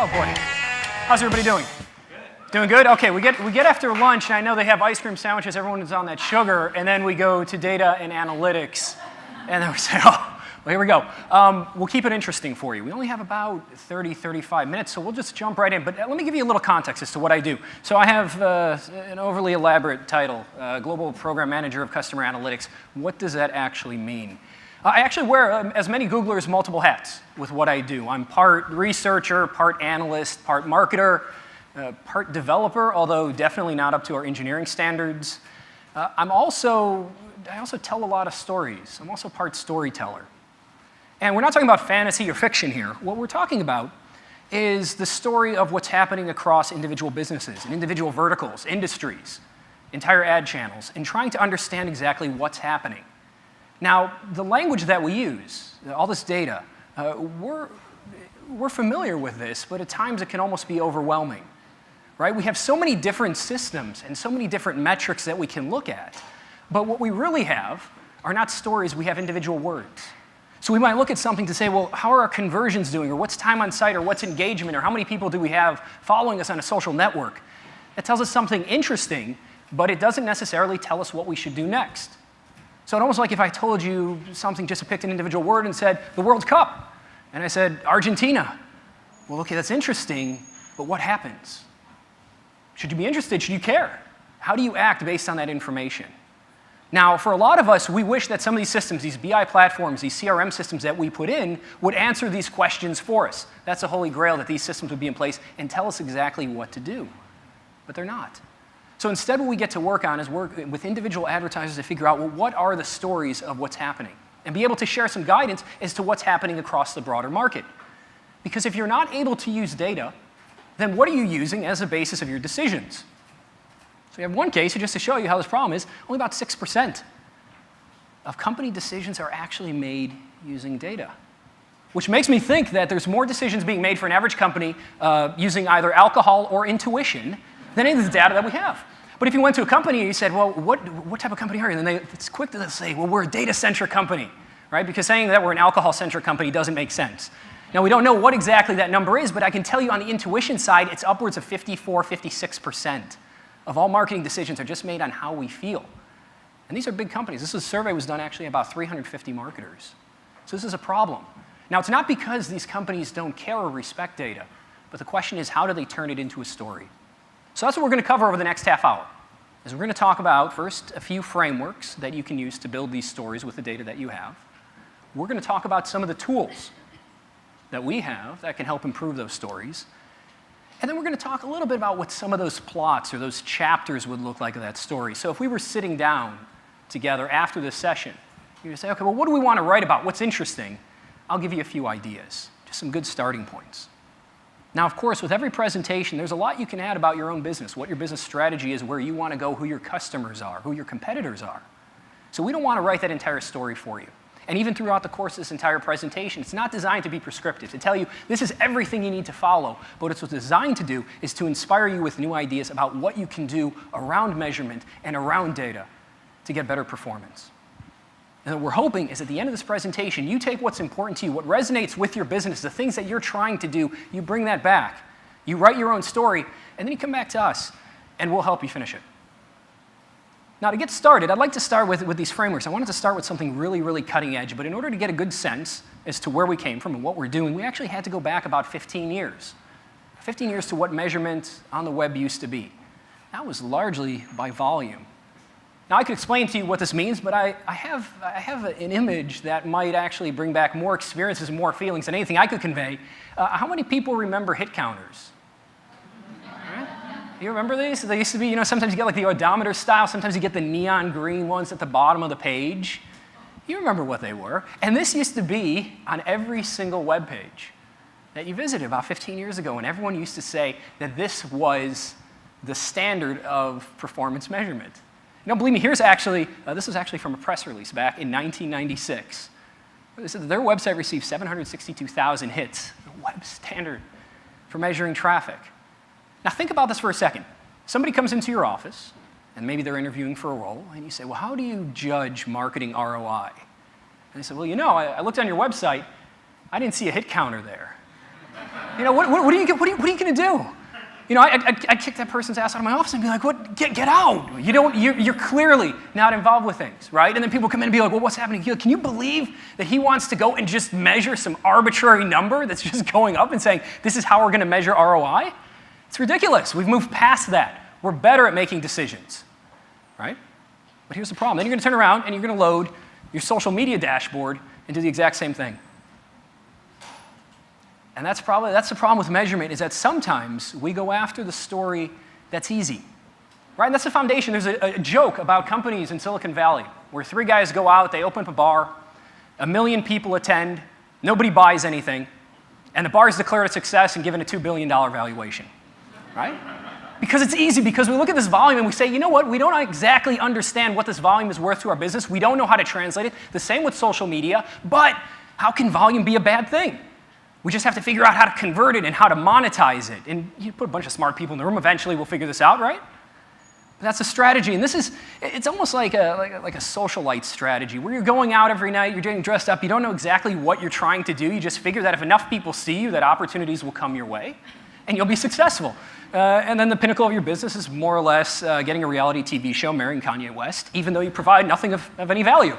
Oh boy. How's everybody doing? Good. Doing good? Okay, we get after lunch, and I know they have ice cream sandwiches, everyone is on that sugar, and then we go to data and analytics, and then we say, oh, well, here we go. We'll keep it interesting for you. We only have about 30, 35 minutes, so we'll just jump right in. But let me give you a little context as to what I do. So I have an overly elaborate title, Global Program Manager of Customer Analytics. What does that actually mean? I actually wear, as many Googlers, multiple hats with what I do. I'm part researcher, part analyst, part marketer, part developer, although definitely not up to our engineering standards. I also tell a lot of stories. I'm also part storyteller. And we're not talking about fantasy or fiction here. What we're talking about is the story of what's happening across individual businesses and individual verticals, industries, entire ad channels, and trying to understand exactly what's happening. Now, the language that we use, all this data, we're familiar with this, but at times it can almost be overwhelming, right? We have so many different systems and so many different metrics that we can look at. But what we really have are not stories, we have individual words. So we might look at something to say, well, how are our conversions doing? Or what's time on site? Or what's engagement? Or how many people do we have following us on a social network? That tells us something interesting, but it doesn't necessarily tell us what we should do next. So it's almost like if I told you something, just picked an individual word and said, the World Cup. And I said, Argentina. Well, okay, that's interesting, but what happens? Should you be interested? Should you care? How do you act based on that information? Now, for a lot of us, we wish that some of these systems, these BI platforms, these CRM systems that we put in, would answer these questions for us. That's the holy grail, that these systems would be in place and tell us exactly what to do. But they're not. So instead, what we get to work on is work with individual advertisers to figure out, well, what are the stories of what's happening? And be able to share some guidance as to what's happening across the broader market. Because if you're not able to use data, then what are you using as a basis of your decisions? So we have one case, just to show you how this problem is, only about 6% of company decisions are actually made using data. Which makes me think that there's more decisions being made for an average company using either alcohol or intuition than any of the data that we have. But if you went to a company and you said, well, what type of company are you? And then it's quick to say, well, we're a data-centric company, right? Because saying that we're an alcohol-centric company doesn't make sense. Now, we don't know what exactly that number is, but I can tell you on the intuition side, it's upwards of 54, 56% of all marketing decisions are just made on how we feel. And these are big companies. This survey was done actually about 350 marketers. So this is a problem. Now, it's not because these companies don't care or respect data, but the question is, how do they turn it into a story? So that's what we're going to cover over the next half hour. Is we're going to talk about, first, a few frameworks that you can use to build these stories with the data that you have. We're going to talk about some of the tools that we have that can help improve those stories. And then we're going to talk a little bit about what some of those plots or those chapters would look like of that story. So if we were sitting down together after this session, you're going to say, okay, well, what do we want to write about? What's interesting? I'll give you a few ideas, just some good starting points. Now, of course, with every presentation, there's a lot you can add about your own business, what your business strategy is, where you want to go, who your customers are, who your competitors are. So we don't want to write that entire story for you. And even throughout the course of this entire presentation, it's not designed to be prescriptive, to tell you this is everything you need to follow. But what it's designed to do is to inspire you with new ideas about what you can do around measurement and around data to get better performance. And what we're hoping is at the end of this presentation, you take what's important to you, what resonates with your business, the things that you're trying to do, you bring that back. You write your own story, and then you come back to us, and we'll help you finish it. Now, to get started, I'd like to start with these frameworks. I wanted to start with something really, really cutting edge, but in order to get a good sense as to where we came from and what we're doing, we actually had to go back about 15 years. 15 years to what measurement on the web used to be. That was largely by volume. Now, I could explain to you what this means, but I have an image that might actually bring back more experiences and more feelings than anything I could convey. How many people remember hit counters? You remember these? They used to be, sometimes you get like the odometer style, sometimes you get the neon green ones at the bottom of the page. You remember what they were. And this used to be on every single web page that you visited about 15 years ago, and everyone used to say that this was the standard of performance measurement. Believe me, this was actually from a press release back in 1996. They said that their website received 762,000 hits, the web standard for measuring traffic. Now think about this for a second. Somebody comes into your office, and maybe they're interviewing for a role, and you say, well, how do you judge marketing ROI? And they say, well, I looked on your website, I didn't see a hit counter there. You know, what are you going to do? You know, I'd kick that person's ass out of my office and be like, "What? Get out! You're clearly not involved with things, right?" And then people come in and be like, "Well, what's happening?" Can you believe that he wants to go and just measure some arbitrary number that's just going up and saying, "This is how we're going to measure ROI"? It's ridiculous. We've moved past that. We're better at making decisions, right? But here's the problem. Then you're going to turn around and you're going to load your social media dashboard and do the exact same thing. And that's the problem with measurement, is that sometimes we go after the story that's easy, right? And that's the foundation. There's a joke about companies in Silicon Valley where 3 guys go out, they open up a bar, 1 million people attend, nobody buys anything, and the bar is declared a success and given a $2 billion valuation, right? Because it's easy, because we look at this volume and we say, you know what, we don't exactly understand what this volume is worth to our business. We don't know how to translate it. The same with social media, but how can volume be a bad thing? We just have to figure out how to convert it and how to monetize it. And you put a bunch of smart people in the room, eventually we'll figure this out, right? But that's a strategy. And it's almost like a socialite strategy, where you're going out every night, you're getting dressed up, you don't know exactly what you're trying to do. You just figure that if enough people see you, that opportunities will come your way, and you'll be successful. And then the pinnacle of your business is more or less getting a reality TV show, marrying Kanye West, even though you provide nothing of any value.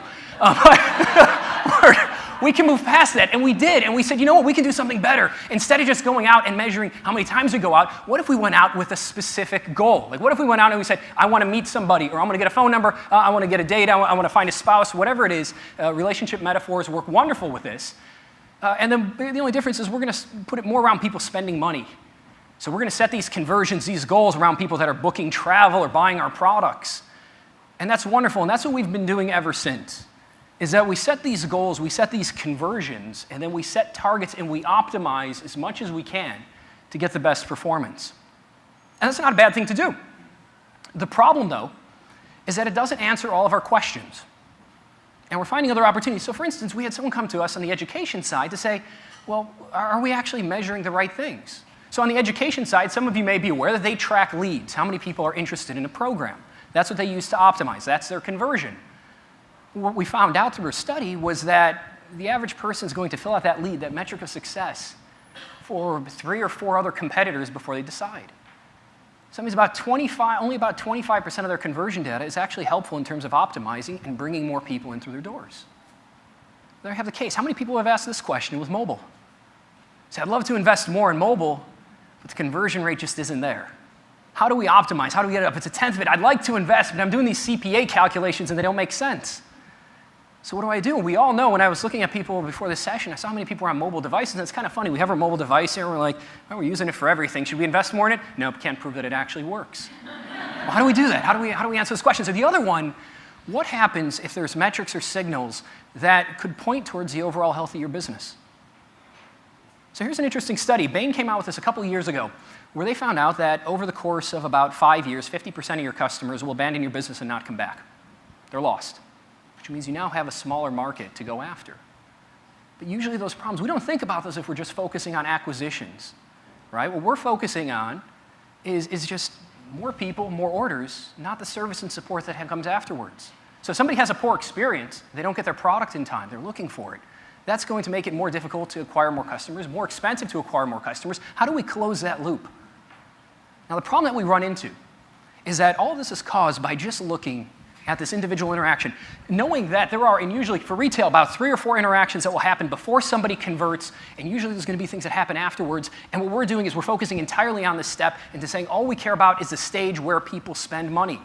We can move past that, and we did, and we said, you know what, we can do something better. Instead of just going out and measuring how many times we go out, what if we went out with a specific goal? Like, what if we went out and we said, I want to meet somebody, or I'm going to get a phone number, I want to get a date, I want to find a spouse, whatever it is. Relationship metaphors work wonderful with this. And then the only difference is we're going to put it more around people spending money. So we're going to set these conversions, these goals around people that are booking travel or buying our products. And that's wonderful, and that's what we've been doing ever since. Is that we set these goals, we set these conversions, and then we set targets and we optimize as much as we can to get the best performance. And that's not a bad thing to do. The problem, though, is that it doesn't answer all of our questions. And we're finding other opportunities. So for instance, we had someone come to us on the education side to say, well, are we actually measuring the right things? So on the education side, some of you may be aware that they track leads, how many people are interested in a program. That's what they use to optimize. That's their conversion. What we found out through a study was that the average person is going to fill out that lead, that metric of success, for 3 or 4 other competitors before they decide. So that means only about 25% of their conversion data is actually helpful in terms of optimizing and bringing more people in through their doors. There you have the case. How many people have asked this question with mobile? Say, I'd love to invest more in mobile, but the conversion rate just isn't there. How do we optimize? How do we get it up? It's a tenth of it. I'd like to invest, but I'm doing these CPA calculations and they don't make sense. So what do I do? We all know, when I was looking at people before this session, I saw how many people were on mobile devices, and it's kind of funny. We have our mobile device here, and we're like, oh, we're using it for everything. Should we invest more in it? Nope, can't prove that it actually works. Well, how do we do that? How do we answer this question? So the other one, what happens if there's metrics or signals that could point towards the overall health of your business? So here's an interesting study. Bain came out with this a couple of years ago, where they found out that over the course of about 5 years, 50% of your customers will abandon your business and not come back. They're lost. Which means you now have a smaller market to go after. But usually those problems, we don't think about those if we're just focusing on acquisitions, right? What we're focusing on is just more people, more orders, not the service and support that comes afterwards. So if somebody has a poor experience, they don't get their product in time, they're looking for it. That's going to make it more difficult to acquire more customers, more expensive to acquire more customers. How do we close that loop? Now the problem that we run into is that all of this is caused by just looking at this individual interaction, knowing that there are, and usually for retail, about 3 or 4 interactions that will happen before somebody converts, and usually there's going to be things that happen afterwards, and what we're doing is we're focusing entirely on this step into saying all we care about is the stage where people spend money.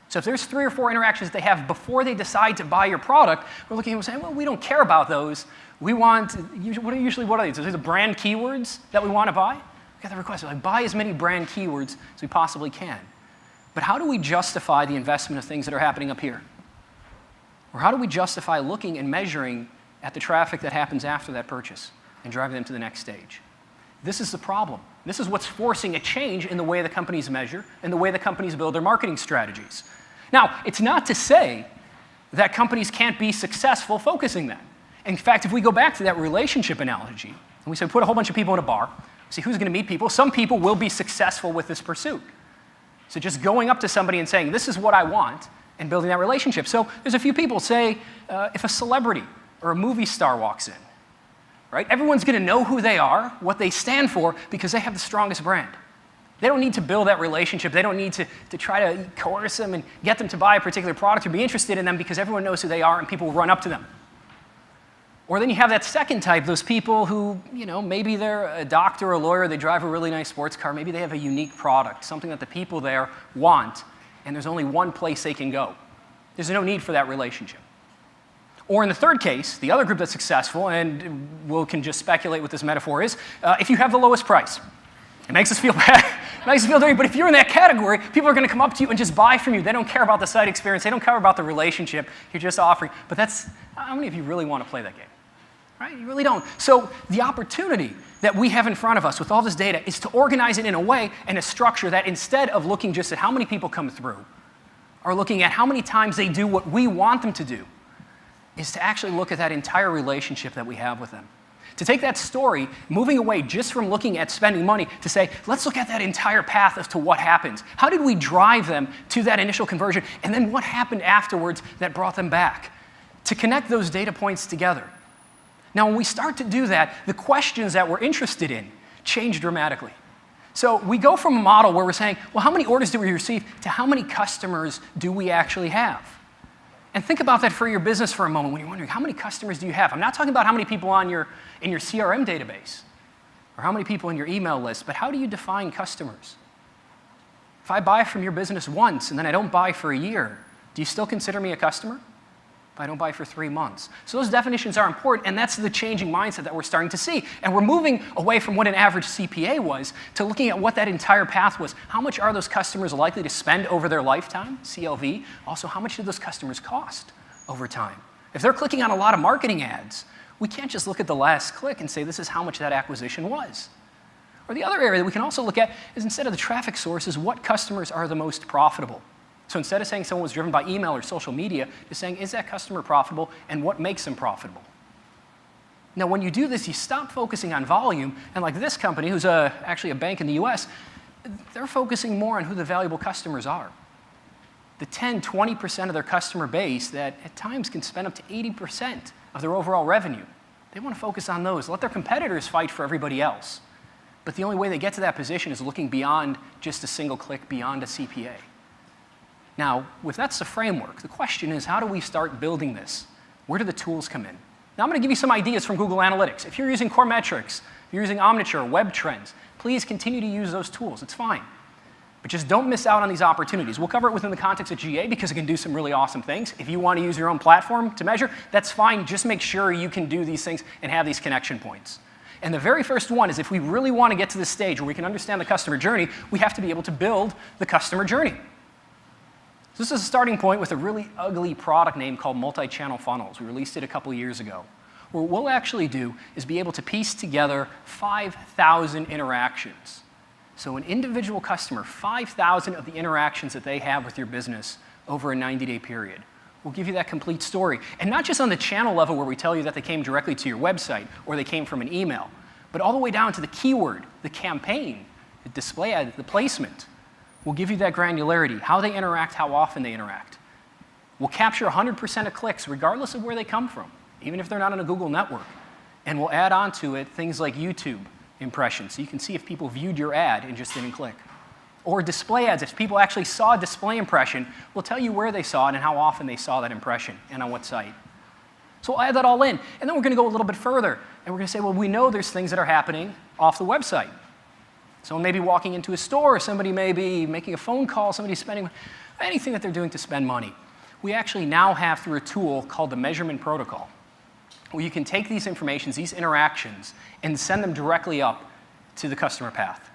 So if there's 3 or 4 interactions they have before they decide to buy your product, we're looking and saying, well, we don't care about those. We want, what are these? Are these the brand keywords that we want to buy? We got the request, like, buy as many brand keywords as we possibly can. But how do we justify the investment of things that are happening up here? Or how do we justify looking and measuring at the traffic that happens after that purchase and driving them to the next stage? This is the problem. This is what's forcing a change in the way the companies measure and the way the companies build their marketing strategies. Now, it's not to say that companies can't be successful focusing that. In fact, if we go back to that relationship analogy, and we say put a whole bunch of people in a bar, see who's going to meet people, some people will be successful with this pursuit. So just going up to somebody and saying, this is what I want, and building that relationship. So there's a few people, say, if a celebrity or a movie star walks in, right? Everyone's going to know who they are, what they stand for, because they have the strongest brand. They don't need to build that relationship. They don't need to try to coerce them and get them to buy a particular product or be interested in them because everyone knows who they are and people will run up to them. Or then you have that second type, those people who, maybe they're a doctor or a lawyer, they drive a really nice sports car, maybe they have a unique product, something that the people there want, and there's only one place they can go. There's no need for that relationship. Or in the third case, the other group that's successful, and we can just speculate what this metaphor is, if you have the lowest price. It makes us feel bad. It makes us feel dirty, but if you're in that category, people are going to come up to you and just buy from you. They don't care about the site experience. They don't care about the relationship. You're just offering. But how many of you really want to play that game? Right? You really don't. So the opportunity that we have in front of us with all this data is to organize it in a way and a structure that instead of looking just at how many people come through or looking at how many times they do what we want them to do, is to actually look at that entire relationship that we have with them. To take that story, moving away just from looking at spending money, to say, let's look at that entire path as to what happens. How did we drive them to that initial conversion? And then what happened afterwards that brought them back? To connect those data points together. Now, when we start to do that, the questions that we're interested in change dramatically. So we go from a model where we're saying, well, how many orders do we receive, to how many customers do we actually have? And think about that for your business for a moment when you're wondering, how many customers do you have? I'm not talking about how many people in your CRM database or how many people in your email list, but how do you define customers? If I buy from your business once and then I don't buy for a year, do you still consider me a customer? If I don't buy for 3 months. So those definitions are important, and that's the changing mindset that we're starting to see. And we're moving away from what an average CPA was to looking at what that entire path was. How much are those customers likely to spend over their lifetime, CLV? Also, how much do those customers cost over time? If they're clicking on a lot of marketing ads, we can't just look at the last click and say this is how much that acquisition was. Or the other area that we can also look at is, instead of the traffic sources, what customers are the most profitable? So instead of saying someone was driven by email or social media, just saying, is that customer profitable and what makes them profitable? Now, when you do this, you stop focusing on volume, and like this company, who's actually a bank in the US, they're focusing more on who the valuable customers are. The 10, 20% of their customer base that at times can spend up to 80% of their overall revenue. They want to focus on those. Let their competitors fight for everybody else. But the only way they get to that position is looking beyond just a single click, beyond a CPA. Now, if that's the framework, the question is, how do we start building this? Where do the tools come in? Now, I'm going to give you some ideas from Google Analytics. If you're using Core Metrics, if you're using Omniture, Web Trends, please continue to use those tools. It's fine. But just don't miss out on these opportunities. We'll cover it within the context of GA because it can do some really awesome things. If you want to use your own platform to measure, that's fine. Just make sure you can do these things and have these connection points. And the very first one is, if we really want to get to this stage where we can understand the customer journey, we have to be able to build the customer journey. So this is a starting point with a really ugly product name called multi-channel funnels. We released it a couple years ago. What we'll actually do is be able to piece together 5,000 interactions. So an individual customer, 5,000 of the interactions that they have with your business over a 90-day period. We'll give you that complete story. And not just on the channel level where we tell you that they came directly to your website or they came from an email, but all the way down to the keyword, the campaign, the display ad, the placement. We'll give you that granularity, how they interact, how often they interact. We'll capture 100% of clicks regardless of where they come from, even if they're not on a Google network. And we'll add on to it things like YouTube impressions, so you can see if people viewed your ad and just didn't click. Or display ads, if people actually saw a display impression, we'll tell you where they saw it and how often they saw that impression and on what site. So we'll add that all in. And then we're going to go a little bit further. And we're going to say, well, we know there's things that are happening off the website. Someone may be walking into a store, somebody may be making a phone call, somebody's spending anything that they're doing to spend money. We actually now have, through a tool called the measurement protocol, where you can take these informations, these interactions, and send them directly up to the customer path.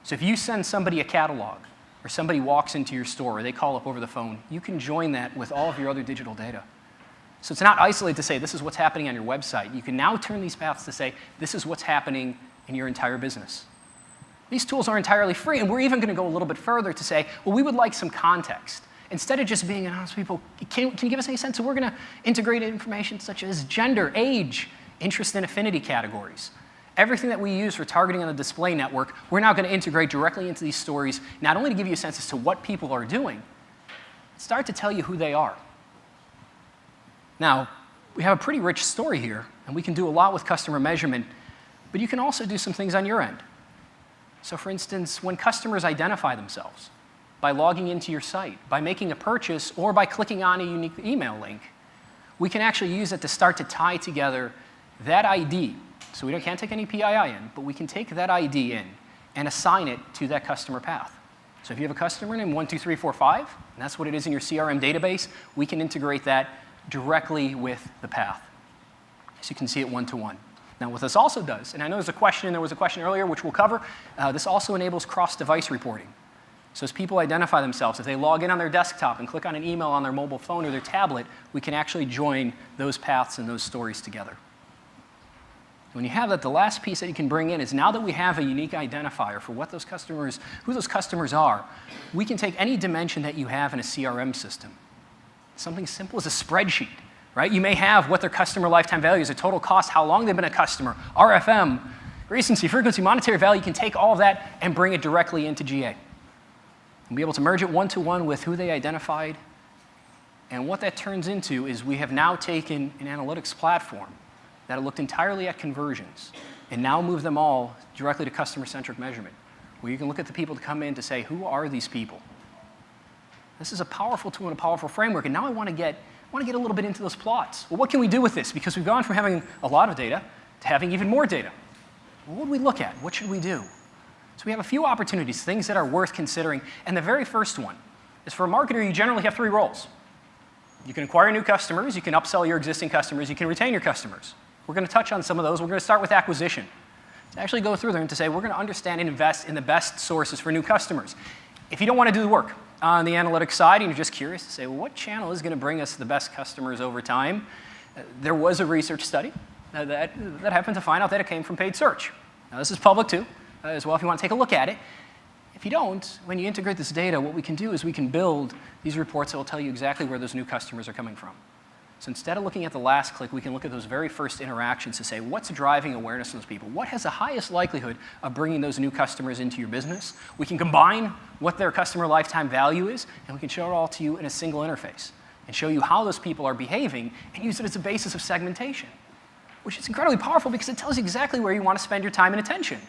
So if you send somebody a catalog, or somebody walks into your store, or they call up over the phone, you can join that with all of your other digital data. So it's not isolated to say, this is what's happening on your website. You can now turn these paths to say, this is what's happening in your entire business. These tools are entirely free, and we're even going to go a little bit further to say, well, we would like some context. Instead of just being honest people, can you give us any sense? So we're going to integrate information such as gender, age, interest and affinity categories. Everything that we use for targeting on the display network, we're now going to integrate directly into these stories, not only to give you a sense as to what people are doing, but start to tell you who they are. Now, we have a pretty rich story here, And we can do a lot with customer measurement, but you can also do some things on your end. So for instance, when customers identify themselves by logging into your site, by making a purchase, or by clicking on a unique email link, we can actually use it to start to tie together that ID. So we can't take any PII in, but we can take that ID in and assign it to that customer path. So if you have a customer named 12345, and that's what it is in your CRM database, we can integrate that directly with the path. So you can see it one-to-one. Now what this also does, and I know there was a question earlier which we'll cover, this also enables cross-device reporting. So as people identify themselves, if they log in on their desktop and click on an email on their mobile phone or their tablet, we can actually join those paths and those stories together. When you have that, the last piece that you can bring in is now that we have a unique identifier for what those customers, who those customers are, we can take any dimension that you have in a CRM system. Something simple as a spreadsheet, right? You may have what their customer lifetime value is, the total cost, how long they've been a customer, RFM, recency, frequency, monetary value. You can take all of that and bring it directly into GA. And be able to merge it one-to-one with who they identified. And what that turns into is we have now taken an analytics platform that looked entirely at conversions and now move them all directly to customer-centric measurement, where you can look at the people to come in to say, who are these people? This is a powerful tool and a powerful framework, and now I want to get a little bit into those plots. Well, what can we do with this? Because we've gone from having a lot of data to having even more data. Well, what do we look at? What should we do? So we have a few opportunities, things that are worth considering, and the very first one is for a marketer, you generally have 3 roles. You can acquire new customers, you can upsell your existing customers, you can retain your customers. We're going to touch on some of those. We're going to start with acquisition. To actually go through there and to say, we're going to understand and invest in the best sources for new customers. If you don't want to do the work on the analytics side and you're just curious to say, well, what channel is going to bring us the best customers over time? There was a research study that happened to find out that it came from paid search. Now, this is public too, as well, if you want to take a look at it. If you don't, when you integrate this data, what we can do is we can build these reports that will tell you exactly where those new customers are coming from. So instead of looking at the last click, we can look at those very first interactions to say, what's driving awareness in those people? What has the highest likelihood of bringing those new customers into your business? We can combine what their customer lifetime value is, and we can show it all to you in a single interface and show you how those people are behaving and use it as a basis of segmentation, which is incredibly powerful because it tells you exactly where you want to spend your time and attention.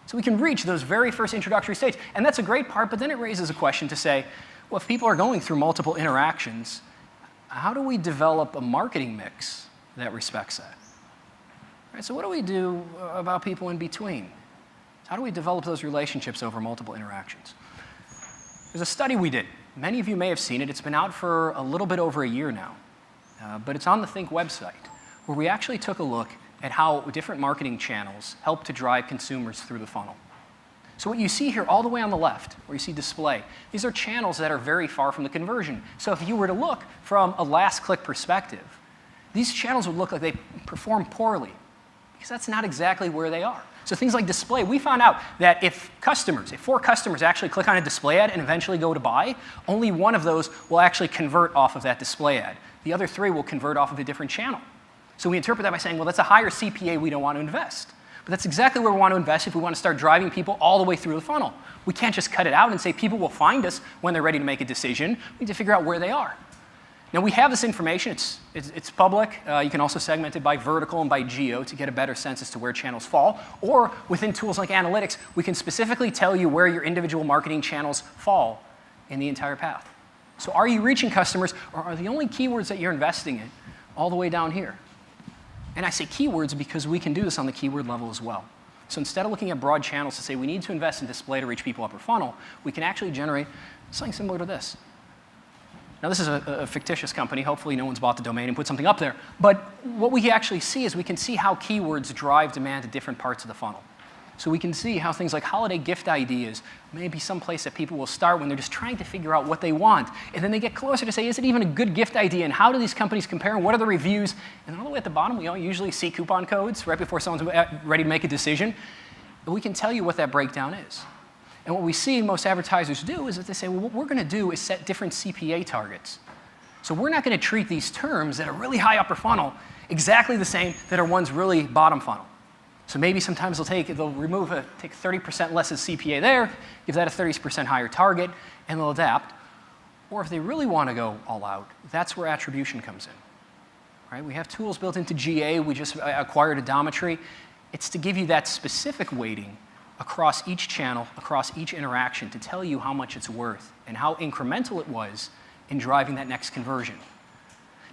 So we can reach those very first introductory stages. And that's a great part, but then it raises a question to say, well, if people are going through multiple interactions, how do we develop a marketing mix that respects that? Right, so what do we do about people in between? How do we develop those relationships over multiple interactions? There's a study we did. Many of you may have seen it. It's been out for a little bit over a year now. But it's on the Think website, where we actually took a look at how different marketing channels help to drive consumers through the funnel. So what you see here all the way on the left, where you see display, these are channels that are very far from the conversion. So if you were to look from a last click perspective, these channels would look like they perform poorly, because that's not exactly where they are. So things like display, we found out that if 4 customers actually click on a display ad and eventually go to buy, only one of those will actually convert off of that display ad. The other 3 will convert off of a different channel. So we interpret that by saying, well, that's a higher CPA we don't want to invest. But that's exactly where we want to invest if we want to start driving people all the way through the funnel. We can't just cut it out and say people will find us when they're ready to make a decision. We need to figure out where they are. Now, we have this information. It's public. You can also segment it by vertical and by geo to get a better sense as to where channels fall. Or within tools like analytics, we can specifically tell you where your individual marketing channels fall in the entire path. So are you reaching customers, or are the only keywords that you're investing in all the way down here? And I say keywords because we can do this on the keyword level as well. So instead of looking at broad channels to say we need to invest in display to reach people upper funnel, we can actually generate something similar to this. Now, this is a fictitious company. Hopefully no one's bought the domain and put something up there. But what we actually see is we can see how keywords drive demand to different parts of the funnel. So we can see how things like holiday gift ideas may be someplace that people will start when they're just trying to figure out what they want. And then they get closer to say, is it even a good gift idea? And how do these companies compare? And what are the reviews? And then all the way at the bottom, we all usually see coupon codes right before someone's ready to make a decision. And we can tell you what that breakdown is. And what we see most advertisers do is that they say, well, what we're going to do is set different CPA targets. So we're not going to treat these terms that are really high upper funnel exactly the same that are ones really bottom funnel. So maybe sometimes they'll take 30% less as CPA there, give that a 30% higher target, and they'll adapt. Or if they really want to go all out, that's where attribution comes in. right? We have tools built into GA. We just acquired odometry. It's to give you that specific weighting across each channel, across each interaction, to tell you how much it's worth and how incremental it was in driving that next conversion.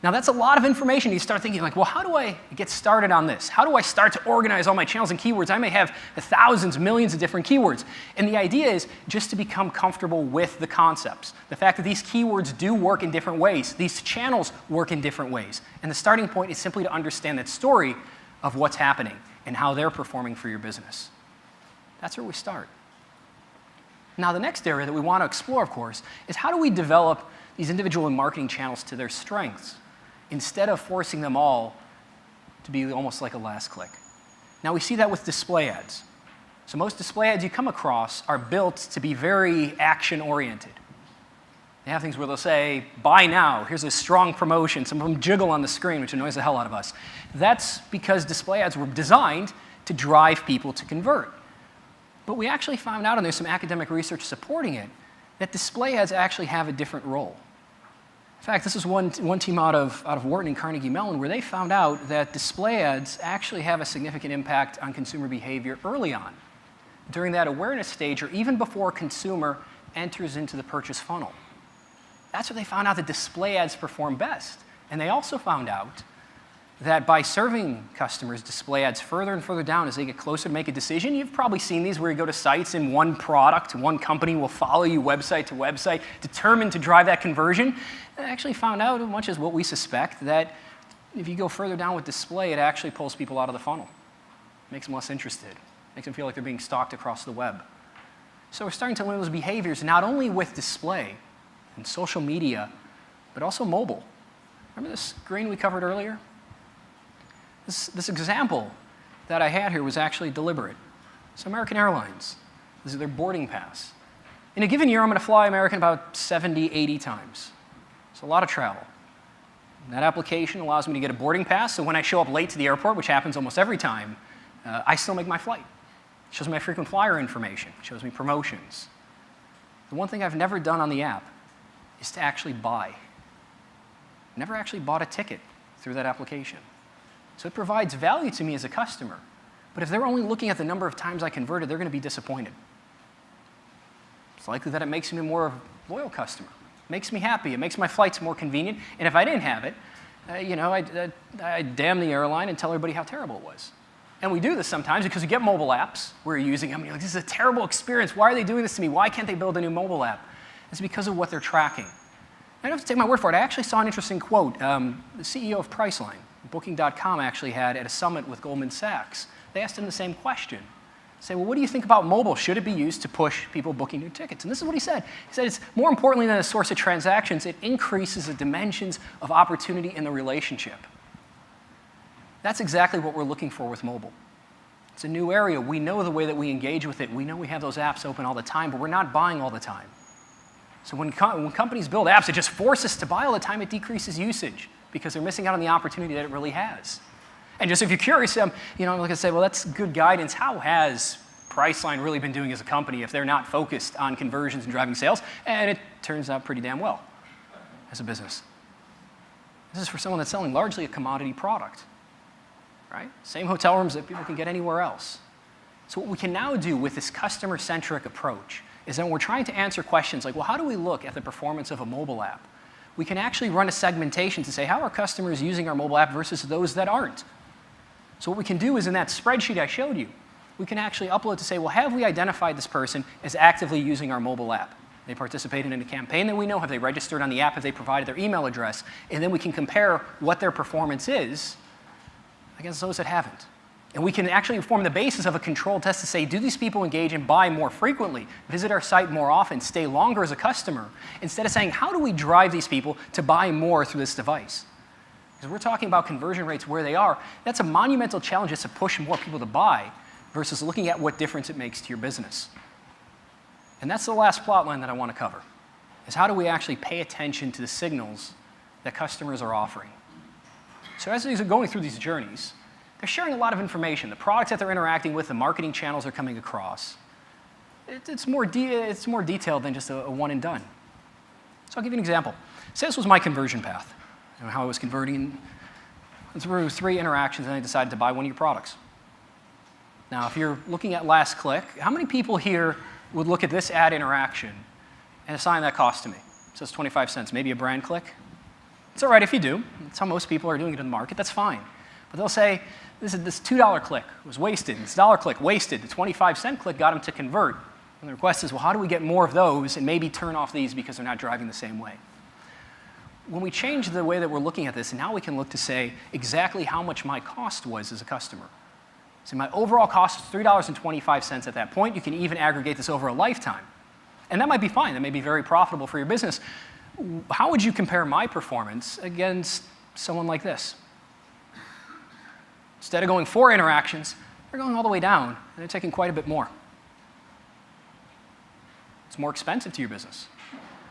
Now, that's a lot of information. You start thinking, like, well, how do I get started on this? How do I start to organize all my channels and keywords? I may have thousands, millions of different keywords. And the idea is just to become comfortable with the concepts. The fact that these keywords do work in different ways. These channels work in different ways. And the starting point is simply to understand that story of what's happening and how they're performing for your business. That's where we start. Now, the next area that we want to explore, of course, is how do we develop these individual marketing channels to their strengths, instead of forcing them all to be almost like a last click. Now, we see that with display ads. So most display ads you come across are built to be very action-oriented. They have things where they'll say, buy now, here's a strong promotion. Some of them jiggle on the screen, which annoys the hell out of us. That's because display ads were designed to drive people to convert. But we actually found out, and there's some academic research supporting it, that display ads actually have a different role. In fact, this is one team out of Wharton and Carnegie Mellon where they found out that display ads actually have a significant impact on consumer behavior early on, during that awareness stage or even before a consumer enters into the purchase funnel. That's where they found out that display ads perform best. And they also found out that by serving customers display ads further and further down as they get closer to make a decision, you've probably seen these where you go to sites and one product, one company will follow you website to website, determined to drive that conversion. And I actually found out, as much as what we suspect, that if you go further down with display, it actually pulls people out of the funnel. Makes them less interested. Makes them feel like they're being stalked across the web. So we're starting to learn those behaviors not only with display and social media, but also mobile. Remember this screen we covered earlier? This example that I had here was actually deliberate. So American Airlines, this is their boarding pass. In a given year, I'm going to fly American about 70, 80 times. It's a lot of travel. And that application allows me to get a boarding pass, so when I show up late to the airport, which happens almost every time, I still make my flight. It shows me my frequent flyer information. It shows me promotions. The one thing I've never done on the app is to actually buy. Never actually bought a ticket through that application. So it provides value to me as a customer. But if they're only looking at the number of times I converted, they're going to be disappointed. It's likely that it makes me a more loyal customer. It makes me happy. It makes my flights more convenient. And if I didn't have it, I'd damn the airline and tell everybody how terrible it was. And we do this sometimes because we get mobile apps. We're using them. And you're like, this is a terrible experience. Why are they doing this to me? Why can't they build a new mobile app? It's because of what they're tracking. I don't have to take my word for it. I actually saw an interesting quote. The CEO of Priceline, Booking.com, actually had at a summit with Goldman Sachs. They asked him the same question. Say, well, what do you think about mobile? Should it be used to push people booking new tickets? And this is what he said. He said, it's more importantly than a source of transactions, it increases the dimensions of opportunity in the relationship. That's exactly what we're looking for with mobile. It's a new area. We know the way that we engage with it. We know we have those apps open all the time, but we're not buying all the time. So when companies build apps that just force us to buy all the time, it decreases usage because they're missing out on the opportunity that it really has. And just if you're curious, like I say, well, that's good guidance. How has Priceline really been doing as a company if they're not focused on conversions and driving sales? And it turns out pretty damn well as a business. This is for someone that's selling largely a commodity product, right? Same hotel rooms that people can get anywhere else. So what we can now do with this customer-centric approach is that when we're trying to answer questions like, well, how do we look at the performance of a mobile app? We can actually run a segmentation to say, how are customers using our mobile app versus those that aren't? So what we can do is in that spreadsheet I showed you, we can actually upload to say, well, have we identified this person as actively using our mobile app? They participated in a campaign that we know. Have they registered on the app? Have they provided their email address? And then we can compare what their performance is against those that haven't. And we can actually form the basis of a control test to say, do these people engage and buy more frequently, visit our site more often, stay longer as a customer, instead of saying, how do we drive these people to buy more through this device? Because we're talking about conversion rates where they are. That's a monumental challenge just to push more people to buy versus looking at what difference it makes to your business. And that's the last plot line that I want to cover, is how do we actually pay attention to the signals that customers are offering? So as these are going through these journeys, they're sharing a lot of information. The products that they're interacting with, the marketing channels they're coming across. It's more detailed than just a one and done. So I'll give you an example. Say this was my conversion path, how I was converting through 3 interactions, and they decided to buy one of your products. Now, if you're looking at last click, how many people here would look at this ad interaction and assign that cost to me? It says 25 cents, maybe a brand click. It's all right if you do. That's how most people are doing it in the market. That's fine. But they'll say, this $2 click was wasted. This $1 click wasted. The 25-cent click got them to convert. And the request is, well, how do we get more of those and maybe turn off these because they're not driving the same way? When we change the way that we're looking at this, now we can look to say exactly how much my cost was as a customer. So my overall cost is $3.25 at that point. You can even aggregate this over a lifetime. And that might be fine. That may be very profitable for your business. How would you compare my performance against someone like this? Instead of going 4 interactions, they're going all the way down, and they're taking quite a bit more. It's more expensive to your business.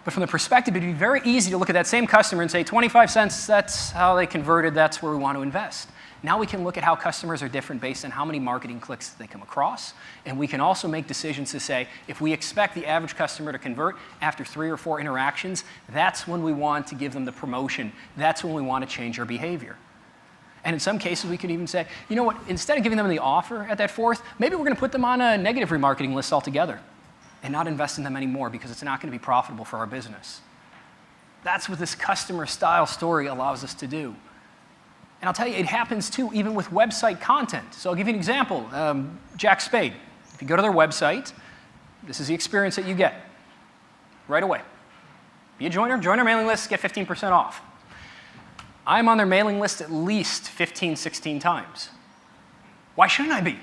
But from the perspective, it'd be very easy to look at that same customer and say, 25 cents, that's how they converted, that's where we want to invest. Now we can look at how customers are different based on how many marketing clicks they come across, and we can also make decisions to say, if we expect the average customer to convert after 3 or 4 interactions, that's when we want to give them the promotion. That's when we want to change our behavior. And in some cases, we could even say, you know what, instead of giving them the offer at that 4th, maybe we're going to put them on a negative remarketing list altogether and not invest in them anymore because it's not going to be profitable for our business. That's what this customer style story allows us to do. And I'll tell you, it happens too, even with website content. So I'll give you an example. Jack Spade. If you go to their website, this is the experience that you get right away. Be a joiner, join our mailing list, get 15% off. I'm on their mailing list at least 15, 16 times. Why shouldn't I be?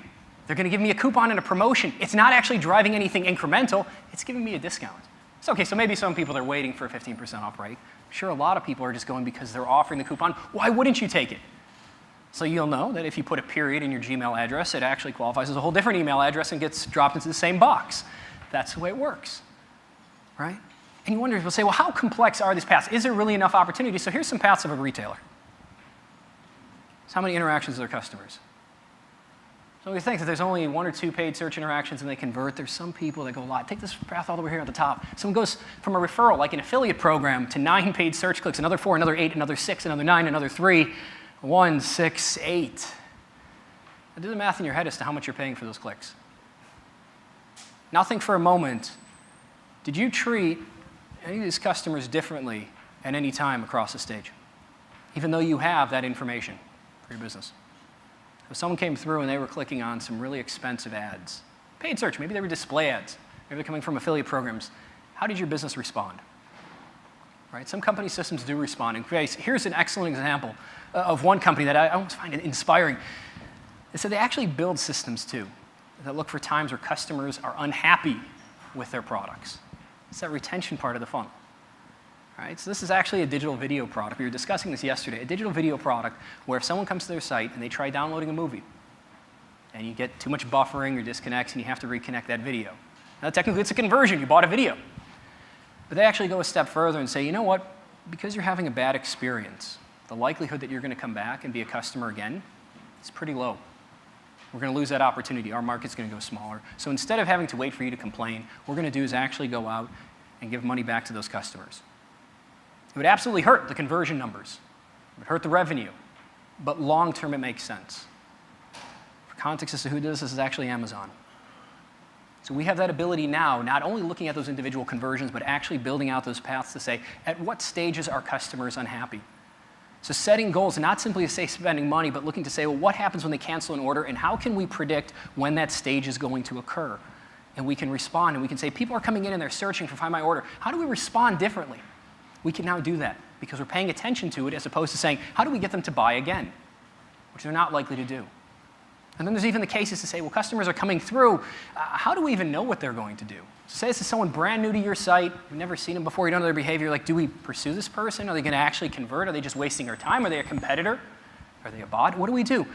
They're going to give me a coupon and a promotion. It's not actually driving anything incremental. It's giving me a discount. It's okay, so maybe some people are waiting for a 15% off rate. I'm sure a lot of people are just going because they're offering the coupon. Why wouldn't you take it? So you'll know that if you put a period in your Gmail address, it actually qualifies as a whole different email address and gets dropped into the same box. That's the way it works, right? And you wonder, you'll say, well, how complex are these paths? Is there really enough opportunity? So here's some paths of a retailer. So how many interactions with their customers? So we think that there's only 1 or 2 paid search interactions and they convert. There's some people that go a lot. Take this path all the way here at the top. Someone goes from a referral, like an affiliate program, to 9 paid search clicks, another 4, another 8, another 6, another 9, another 3, 1, 6, 8. Now do the math in your head as to how much you're paying for those clicks. Now think for a moment, did you treat any of these customers differently at any time across the stage, even though you have that information for your business? If someone came through and they were clicking on some really expensive ads, paid search, maybe they were display ads, maybe they're coming from affiliate programs, how did your business respond? Right? Some company systems do respond. And here's an excellent example of one company that I almost find inspiring. They said they actually build systems too that look for times where customers are unhappy with their products. It's that retention part of the funnel. Right? So this is actually a digital video product. We were discussing this yesterday. A digital video product where if someone comes to their site and they try downloading a movie and you get too much buffering or disconnects and you have to reconnect that video. Now technically it's a conversion. You bought a video. But they actually go a step further and say, you know what? Because you're having a bad experience, the likelihood that you're going to come back and be a customer again is pretty low. We're going to lose that opportunity. Our market's going to go smaller. So instead of having to wait for you to complain, what we're going to do is actually go out and give money back to those customers. It would absolutely hurt the conversion numbers. It would hurt the revenue. But long term, it makes sense. For context as to who does this is actually Amazon. So we have that ability now, not only looking at those individual conversions, but actually building out those paths to say, at what stages are customers unhappy? So setting goals, not simply to say spending money, but looking to say, well, what happens when they cancel an order, and how can we predict when that stage is going to occur? And we can respond, and we can say, people are coming in and they're searching for Find My Order. How do we respond differently? We can now do that because we're paying attention to it as opposed to saying, how do we get them to buy again? Which they're not likely to do. And then there's even the cases to say, well, customers are coming through. How do we even know what they're going to do? So say this is someone brand new to your site. You've never seen them before. You don't know their behavior. Like, do we pursue this person? Are they going to actually convert? Are they just wasting our time? Are they a competitor? Are they a bot? What do we do?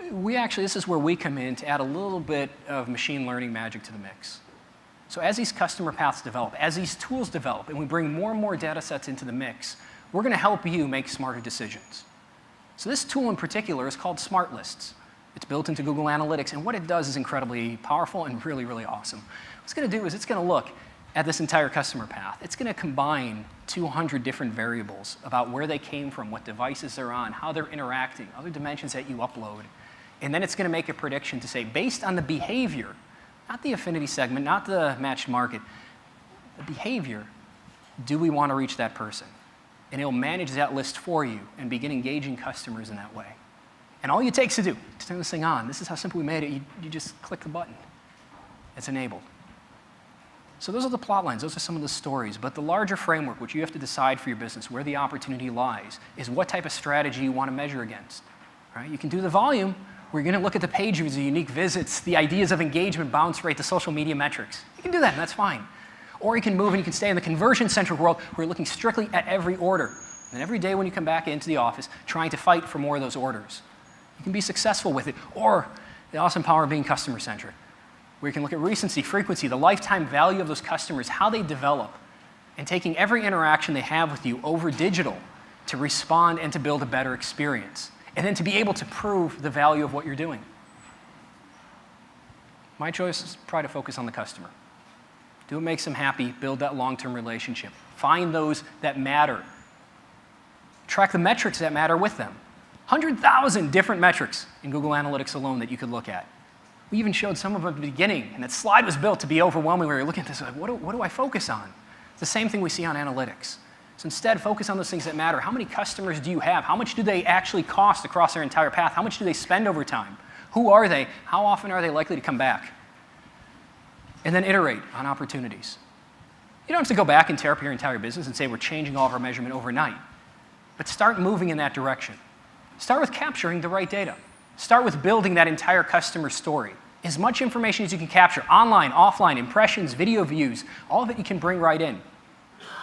This is where we come in to add a little bit of machine learning magic to the mix. So as these customer paths develop, as these tools develop, and we bring more and more data sets into the mix, we're going to help you make smarter decisions. So this tool in particular is called Smart Lists. It's built into Google Analytics, and what it does is incredibly powerful and really, really awesome. What it's going to do is it's going to look at this entire customer path. It's going to combine 200 different variables about where they came from, what devices they're on, how they're interacting, other dimensions that you upload. And then it's going to make a prediction to say, based on the behavior, not the affinity segment, not the matched market, the behavior, do we want to reach that person? And it'll manage that list for you and begin engaging customers in that way. And all it takes to do to turn this thing on, this is how simple we made it. You just click the button. It's enabled. So those are the plot lines. Those are some of the stories. But the larger framework, which you have to decide for your business, where the opportunity lies, is what type of strategy you want to measure against. Right? You can do the volume. We're going to look at the page views, the unique visits, the ideas of engagement, bounce rate, the social media metrics. You can do that, and that's fine. Or you can move and you can stay in the conversion-centric world where you're looking strictly at every order. And every day when you come back into the office, trying to fight for more of those orders. You can be successful with it. Or the awesome power of being customer-centric, where you can look at recency, frequency, the lifetime value of those customers, how they develop, and taking every interaction they have with you over digital to respond and to build a better experience. And then to be able to prove the value of what you're doing. My choice is try to focus on the customer. Do what makes them happy, build that long-term relationship. Find those that matter. Track the metrics that matter with them. 100,000 different metrics in Google Analytics alone that you could look at. We even showed some of them at the beginning, and that slide was built to be overwhelming where you're looking at this like, what do I focus on? It's the same thing we see on analytics. So instead, focus on those things that matter. How many customers do you have? How much do they actually cost across their entire path? How much do they spend over time? Who are they? How often are they likely to come back? And then iterate on opportunities. You don't have to go back and tear up your entire business and say we're changing all of our measurement overnight. But start moving in that direction. Start with capturing the right data. Start with building that entire customer story. As much information as you can capture, online, offline, impressions, video views, all of it you can bring right in.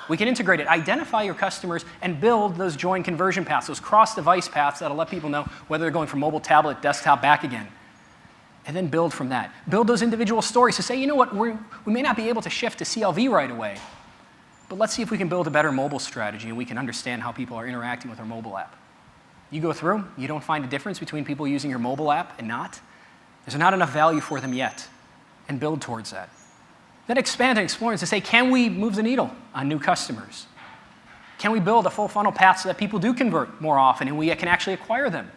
We can integrate it, identify your customers, and build those joint conversion paths, those cross-device paths that'll let people know whether they're going from mobile, tablet, desktop, back again. And then build from that. Build those individual stories to say, you know what, we may not be able to shift to CLV right away, but let's see if we can build a better mobile strategy and we can understand how people are interacting with our mobile app. You go through, you don't find a difference between people using your mobile app and not. There's not enough value for them yet, and build towards that. Then expand and explore and to say, can we move the needle on new customers? Can we build a full funnel path so that people do convert more often and we can actually acquire them?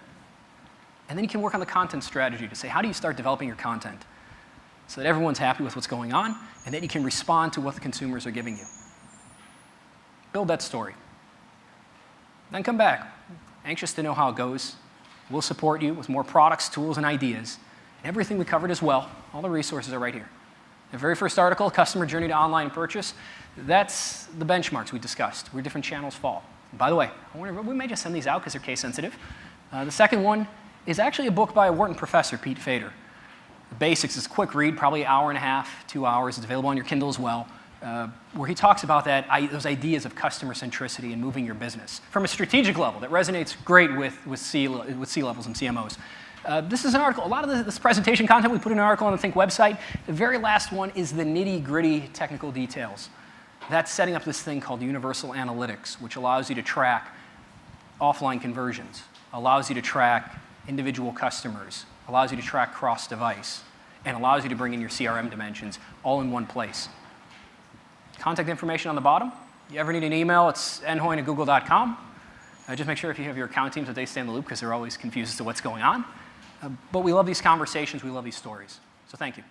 And then you can work on the content strategy to say, how do you start developing your content so that everyone's happy with what's going on and that you can respond to what the consumers are giving you? Build that story. Then come back, anxious to know how it goes. We'll support you with more products, tools, and ideas. And everything we covered as well, all the resources are right here. The very first article, Customer Journey to Online Purchase, that's the benchmarks we discussed, where different channels fall. And by the way, we may just send these out because they're case sensitive. The second one is actually a book by a Wharton professor, Pete Fader. The basics is a quick read, probably an hour and a half, 2 hours. It's available on your Kindle as well, where he talks about those ideas of customer centricity and moving your business from a strategic level that resonates great with C-levels and CMOs. This is an article. A lot of this presentation content we put in an article on the Think website. The very last one is the nitty-gritty technical details. That's setting up this thing called Universal Analytics, which allows you to track offline conversions, allows you to track individual customers, allows you to track cross-device, and allows you to bring in your CRM dimensions all in one place. Contact information on the bottom. If you ever need an email, it's nhoyne@google.com. Just make sure if you have your account teams that they stay in the loop because they're always confused as to what's going on. But we love these conversations. We love these stories. So thank you.